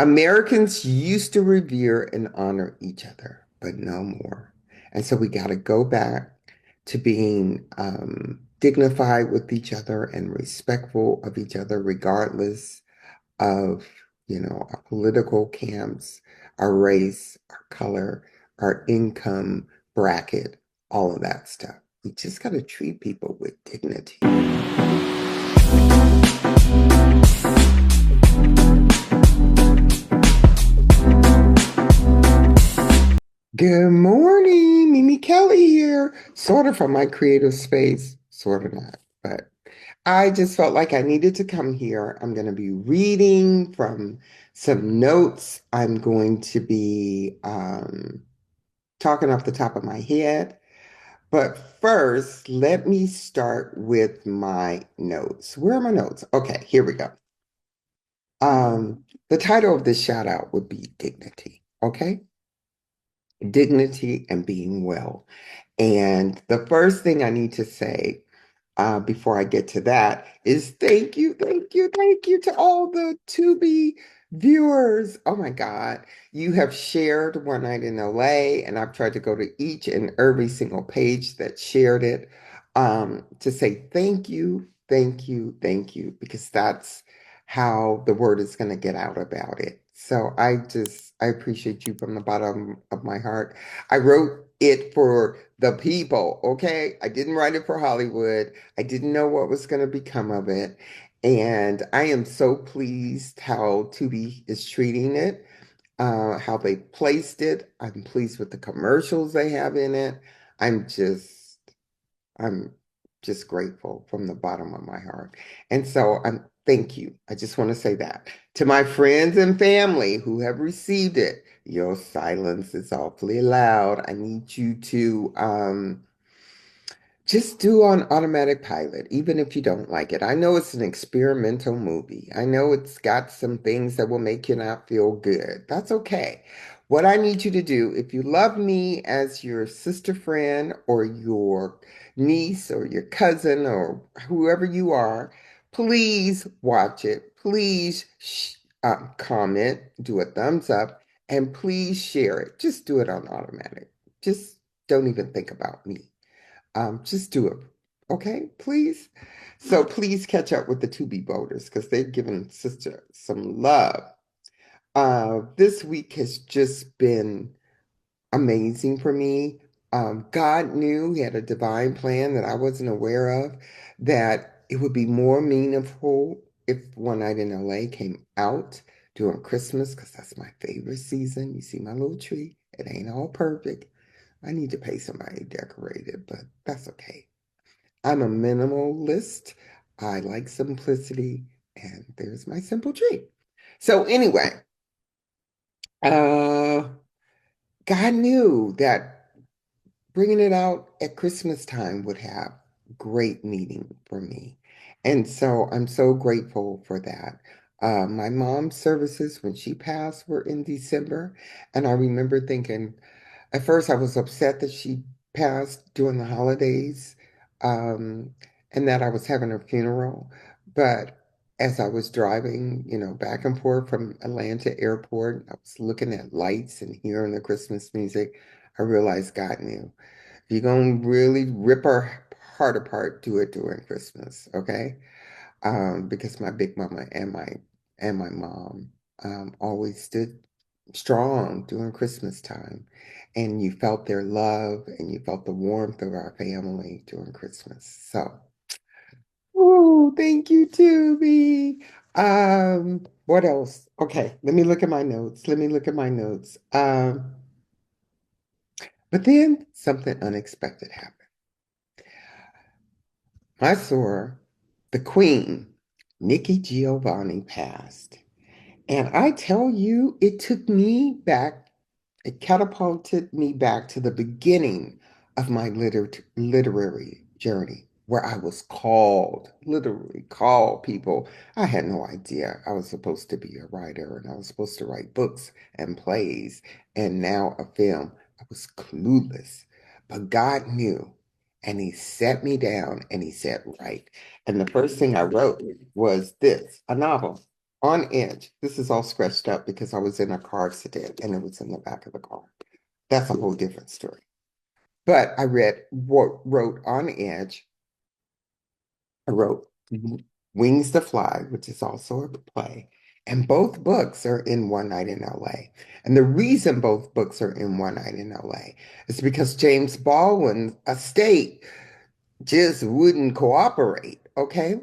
Americans used to revere and honor each other, but no more. And so we got to go back to being dignified with each other and respectful of each other, regardless of, our political camps, our race, our color, our income bracket, all of that stuff. We just got to treat people with dignity. Good morning, Mimi Kelly here. Sort of from my creative space, sort of not, but I just felt like I needed to come here. I'm going to be reading from some notes. I'm going to be talking off the top of my head. But first, let me start with my notes. Where are my notes? Okay, here we go. The title of this shout out would be Dignity. Okay? Dignity and being well. And the first thing I need to say before I get to that is thank you, thank you, thank you to all the Tubi viewers. Oh my God. You have shared One Night in LA, and I've tried to go to each and every single page that shared it to say thank you, thank you, thank you, because that's how the word is going to get out about it. So I appreciate you from the bottom of my heart. I wrote it for the people, okay? I didn't write it for Hollywood. I didn't know what was going to become of it. And I am so pleased how Tubi is treating it, how they placed it. I'm pleased with the commercials they have in it. I'm just I'm just grateful from the bottom of my heart. And so I'm thank you. I just want to say that. To my friends and family who have received it, your silence is awfully loud. I need you to just do on automatic pilot, even if you don't like it. I know it's an experimental movie. I know it's got some things that will make you not feel good. That's okay. What I need you to do, if you love me as your sister friend or your niece or your cousin or whoever you are, please watch it. Please comment, do a thumbs up, and please share it. Just do it on automatic. Just don't even think about me. Just do it. Okay, please. So please catch up with the Tubi voters because they've given Sister some love. This week has just been amazing for me. God knew He had a divine plan that I wasn't aware of, that it would be more meaningful if One Night in LA came out during Christmas because that's my favorite season. You see my little tree? It ain't all perfect. I need to pay somebody to decorate it, but that's okay. I'm a minimalist. I like simplicity, and there's my simple tree. So anyway, uh, God knew that bringing it out at Christmas time would have great meaning for me. And so I'm so grateful for that. My mom's services when she passed were in December, and I remember thinking, at first, I was upset that she passed during the holidays, um, and that I was having her funeral. But as I was driving, back and forth from Atlanta airport, I was looking at lights and hearing the Christmas music. I realized God knew. If you're gonna really rip our heart apart, do it during Christmas, okay? Because my big mama and my mom always stood strong during Christmas time, and you felt their love and you felt the warmth of our family during Christmas. So, oh, thank you, Tubi. What else? Okay, let me look at my notes. Let me look at my notes. But then something unexpected happened. I saw the Queen, Nikki Giovanni, passed. And I tell you, it took me back, it catapulted me back to the beginning of my literary journey, where I was called, literally called people. I had no idea I was supposed to be a writer and I was supposed to write books and plays and now a film. I was clueless, but God knew. And He set me down and He said, right. And the first thing I wrote was this, a novel. On Edge. This is all scratched up because I was in a car accident and it was in the back of the car. That's a whole different story. But I wrote On Edge. I wrote Wings to Fly, which is also a play. And both books are in One Night in LA. And the reason both books are in One Night in LA is because James Baldwin's estate just wouldn't cooperate. Okay.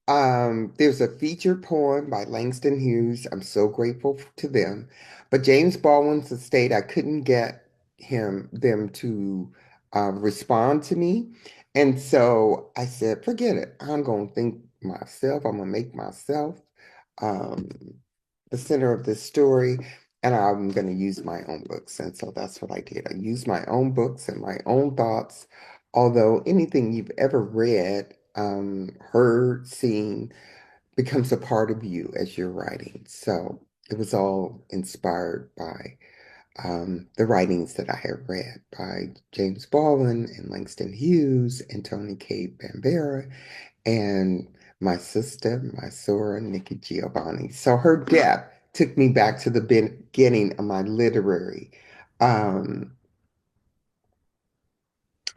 There's a featured poem by Langston Hughs. I'm so grateful to them. But James Baldwin's estate, I couldn't get them to respond to me. And so I said, forget it. I'm going to think myself. I'm going to make myself um, the center of this story. And I'm going to use my own books. And so that's what I did. I used my own books and my own thoughts. Although anything you've ever read, heard, seen becomes a part of you as you're writing. So it was all inspired by the writings that I had read by James Baldwin and Langston Hughes and Toni Cade Bambara and my sister, my Sora, Nikki Giovanni. So her death took me back to the beginning of my literary um,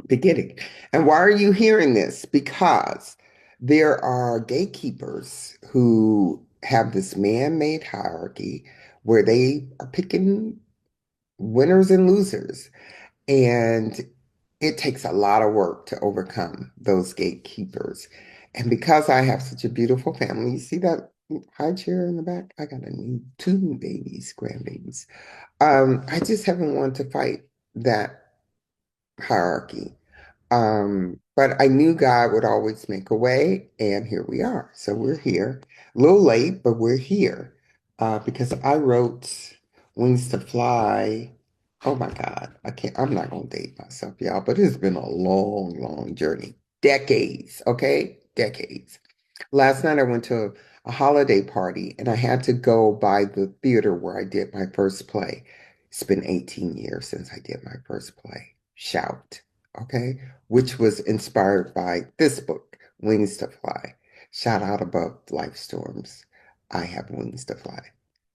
beginning. And why are you hearing this? Because there are gatekeepers who have this man-made hierarchy where they are picking winners and losers. And it takes a lot of work to overcome those gatekeepers. And because I have such a beautiful family, you see that high chair in the back? I got two new babies, grandbabies. I just haven't wanted to fight that hierarchy. But I knew God would always make a way, and here we are. So we're here. A little late, but we're here. Because I wrote Wings to Fly. Oh my God. I'm not gonna date myself, y'all, but it's been a long, long journey. Decades, okay? Decades. Last night I went to a holiday party and I had to go by the theater where I did my first play. It's been 18 years since I did my first play, Shout, okay? Which was inspired by this book, Wings to Fly. Shout out above life storms. I have wings to fly.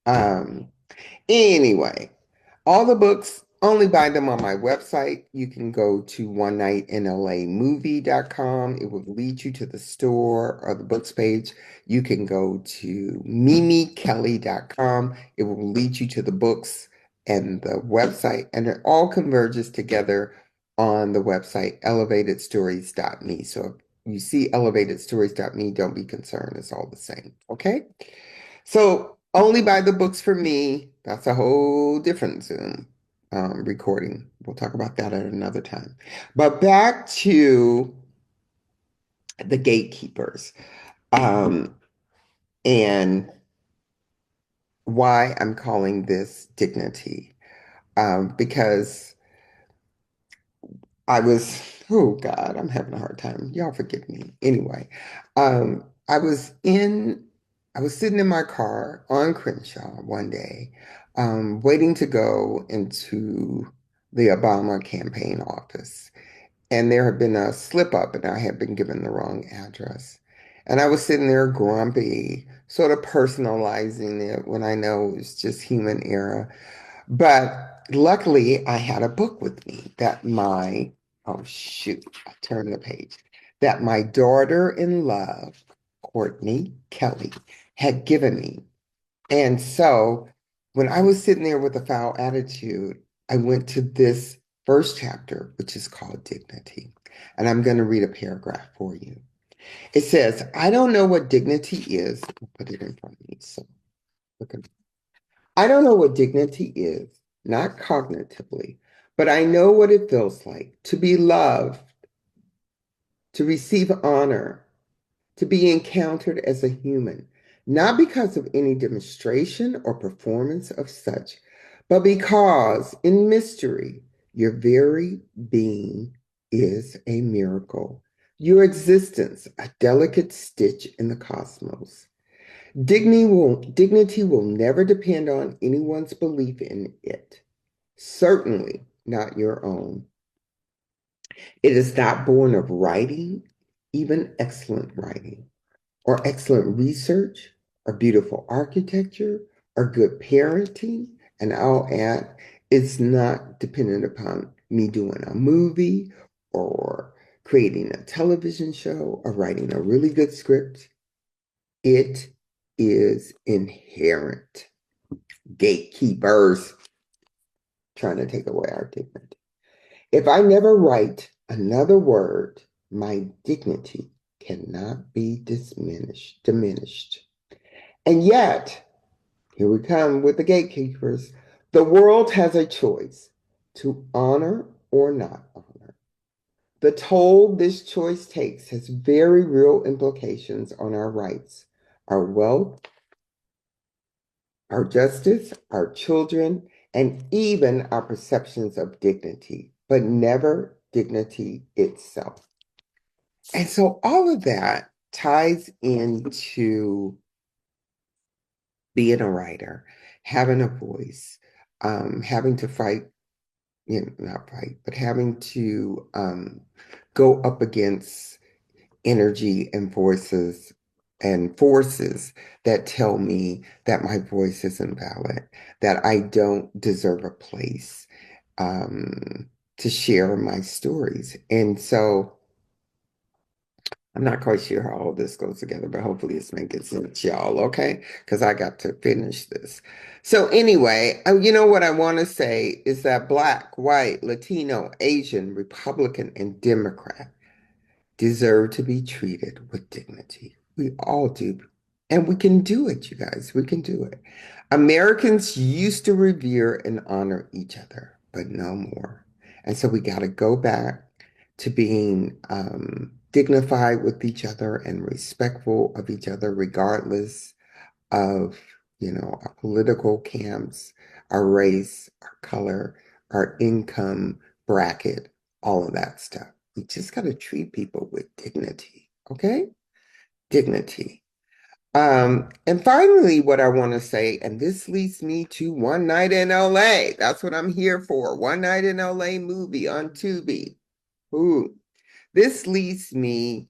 Um, Anyway, all the books, only buy them on my website. You can go to one night in movie.com. It will lead you to the store or the books page. You can go to mimikelly.com. It will lead you to the books and the website, and it all converges together on the website elevatedstories.me. So if you see elevatedstories.me, don't be concerned. It's all the same. Okay? So only buy the books for me. That's a whole different Zoom recording. We'll talk about that at another time. But back to the gatekeepers um, and why I'm calling this dignity. Because I was, oh God, I'm having a hard time. Y'all forgive me. Anyway, um, I was in, I was sitting in my car on Crenshaw one day, waiting to go into the Obama campaign office. And there had been a slip up and I had been given the wrong address. And I was sitting there grumpy, sort of personalizing it when I know it was just human error. But luckily, I had a book with me that oh shoot, I turned the page, that my daughter-in-love, Courtney Kelly, had given me. And so when I was sitting there with a foul attitude, I went to this first chapter, which is called Dignity. And I'm going to read a paragraph for you. It says, I don't know what dignity is. I'll put it in front of me. So look at I don't know what dignity is, not cognitively, but I know what it feels like to be loved, to receive honor, to be encountered as a human, not because of any demonstration or performance of such, but because in mystery, your very being is a miracle, your existence, a delicate stitch in the cosmos. Dignity will never depend on anyone's belief in it, certainly not your own. It is not born of writing, even excellent writing, or excellent research, or beautiful architecture or good parenting. And I'll add, it's not dependent upon me doing a movie or creating a television show or writing a really good script. It is inherent. Gatekeepers trying to take away our dignity. If I never write another word, my dignity cannot be diminished. And yet, here we come with the gatekeepers. The world has a choice to honor or not honor. The toll this choice takes has very real implications on our rights, our wealth, our justice, our children, and even our perceptions of dignity, but never dignity itself. And so all of that ties into being a writer, having a voice, having to fight, not fight, but having to go up against energy and forces that tell me that my voice isn't valid, that I don't deserve a place to share my stories. And so I'm not quite sure how all this goes together, but hopefully it's making sense, y'all, okay? Because I got to finish this. So anyway, you know what I want to say is that Black, white, Latino, Asian, Republican, and Democrat deserve to be treated with dignity. We all do. And we can do it, you guys. We can do it. Americans used to revere and honor each other, but no more. And so we got to go back to being dignified with each other and respectful of each other, regardless of, our political camps, our race, our color, our income bracket, all of that stuff. We just got to treat people with dignity, okay? Dignity. And finally, what I want to say, and this leads me to One Night in LA. That's what I'm here for. One Night in LA movie on Tubi. Ooh. This leads me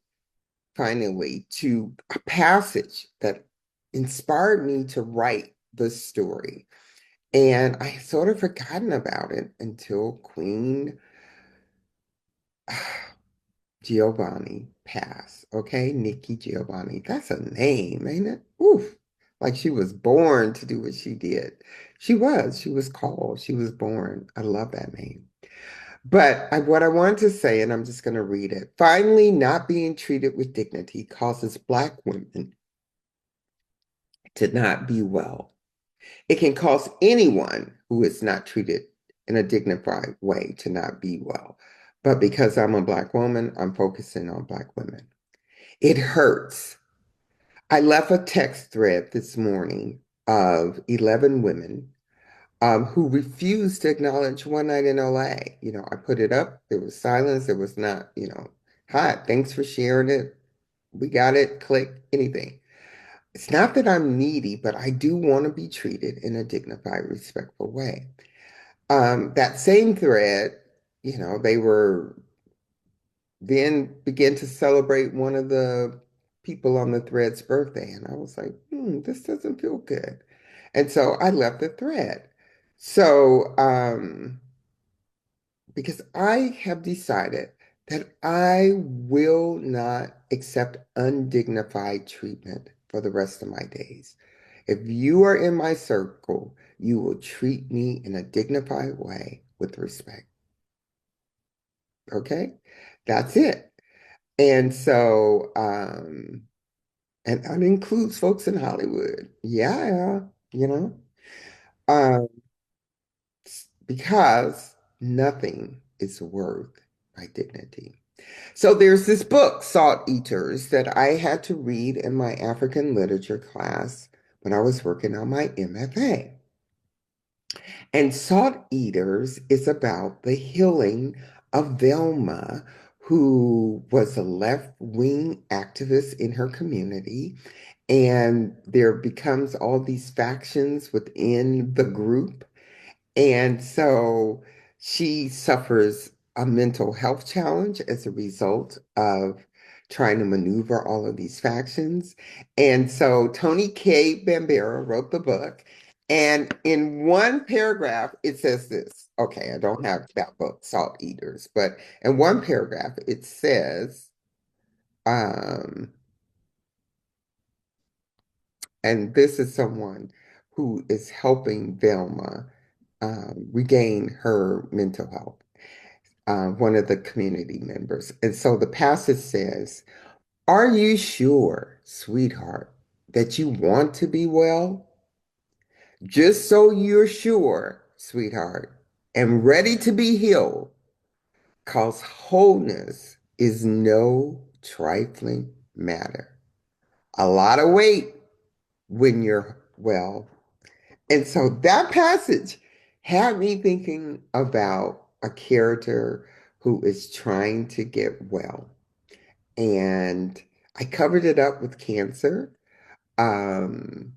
finally to a passage that inspired me to write the story. And I sort of forgotten about it until Queen Giovanni passed. Okay, Nikki Giovanni. That's a name, ain't it? Oof. Like she was born to do what she did. She was. She was called. She was born. I love that name. But what I want to say, and I'm just going to read it. Finally, not being treated with dignity causes Black women to not be well. It can cause anyone who is not treated in a dignified way to not be well. But because I'm a Black woman, I'm focusing on Black women. It hurts. I left a text thread this morning of 11 women who refused to acknowledge One Night in LA. I put it up. There was silence. It was not, hi, thanks for sharing it. We got it. Click anything. It's not that I'm needy, but I do want to be treated in a dignified, respectful way. That same thread, they were then began to celebrate one of the people on the thread's birthday. And I was like, this doesn't feel good. And so I left the thread. So, because I have decided that I will not accept undignified treatment for the rest of my days. If you are in my circle, you will treat me in a dignified way with respect. Okay? That's it. And so, and that includes folks in Hollywood. Yeah, you know, um, because nothing is worth my dignity. So there's this book, Salt Eaters, that I had to read in my African literature class when I was working on my MFA. And Salt Eaters is about the healing of Velma, who was a left-wing activist in her community. And there becomes all these factions within the group. And so she suffers a mental health challenge as a result of trying to maneuver all of these factions. And so Toni Cade Bambara wrote the book. And in one paragraph, it says this. Okay, I don't have that book, Salt Eaters, but in one paragraph, it says, um, and this is someone who is helping Velma regain her mental health, one of the community members. And so the passage says, are you sure, sweetheart, that you want to be well? Just so you're sure, sweetheart, and ready to be healed, because wholeness is no trifling matter. A lot of weight when you're well. And so that passage had me thinking about a character who is trying to get well. And I covered it up with cancer. Um,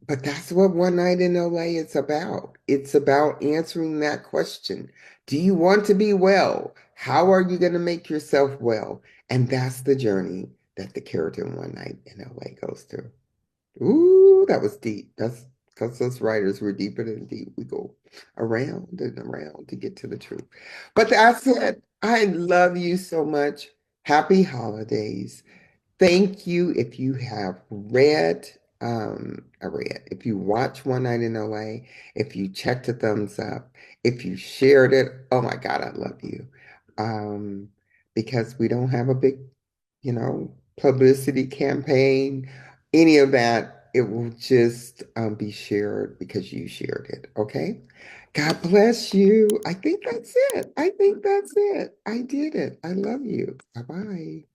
but that's what One Night in LA is about. It's about answering that question. Do you want to be well? How are you going to make yourself well? And that's the journey that the character in One Night in LA goes through. Ooh, that was deep. That's because us writers were deeper than deep. We go around and around to get to the truth. But that said, I love you so much. Happy holidays. Thank you if you have read, if you watch One Night in LA, if you checked a thumbs up, if you shared it, oh my God, I love you. Um, because we don't have a big, publicity campaign, any of that. It will just be shared because you shared it. Okay. God bless you. I think that's it. I think that's it. I did it. I love you. Bye bye.